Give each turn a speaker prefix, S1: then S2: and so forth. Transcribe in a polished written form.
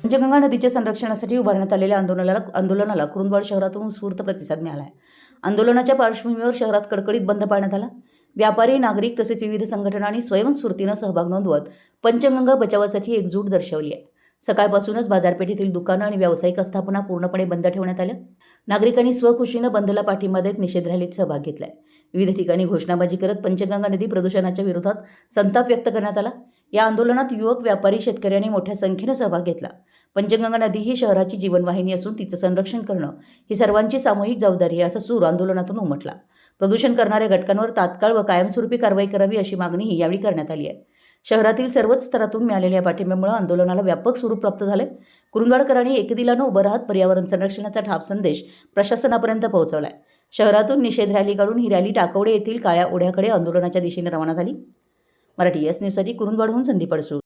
S1: पंचगंगा नदीच्या संरक्षणासाठी उभारण्यात आलेल्या आंदोलनाला कुरुंदवाड शहरातून उत्स्फूर्त प्रतिसाद मिळाला आहे. आंदोलनाच्या पार्श्वभूमीवर शहरात कडकडीत बंद पाळण्यात आला. व्यापारी, नागरिक तसेच विविध संघटनांनी स्वयंस्फूर्तीनं सहभाग नोंदवत पंचगंगा बचावासाठी एकजूट दर्शवली आहे. सकाळपासूनच बाजारपेठेतील दुकानं आणि व्यावसायिक आस्थापना पूर्णपणे बंद ठेवण्यात आल्या. नागरिकांनी स्वखुशीनं बंदला पाठिंबा देत निषेध रॅलीत सहभाग घेतलाय. विविध ठिकाणी घोषणाबाजी करत पंचगंगा नदी प्रदूषणाच्या विरोधात संताप व्यक्त करण्यात आला. या आंदोलनात युवक, व्यापारी, शेतकऱ्यांनी मोठ्या संख्येनं सहभाग घेतला. पंचगंगा नदी ही शहराची जीवनवाहिनी असून तिचं संरक्षण करणं ही सर्वांची सामूहिक जबाबदारी आहे, असा सूर आंदोलनातून उमटला. प्रदूषण करणाऱ्या घटकांवर तात्काळ व कायमस्वरूपी कारवाई करावी अशी मागणीही यावेळी करण्यात आली आहे. शहरातील सर्वच स्तरातून मिळालेल्या पाठिंब्यामुळे आंदोलनाला व्यापक स्वरूप प्राप्त झाले. कुरुंदवाडकरांनी एकदिलानं उभं राहत पर्यावरण संरक्षणाचा ठाप संदेश प्रशासनापर्यंत पोहोचवलाय. शहरातून निषेध रॅली काढून ही रॅली टाकवडे येथील काळ्या ओढ्याकडे आंदोलनाच्या दिशेने रवाना झाली. मराठी एस न्यूजसाठी कुरुंदवाडहून संदीप अडसूळ.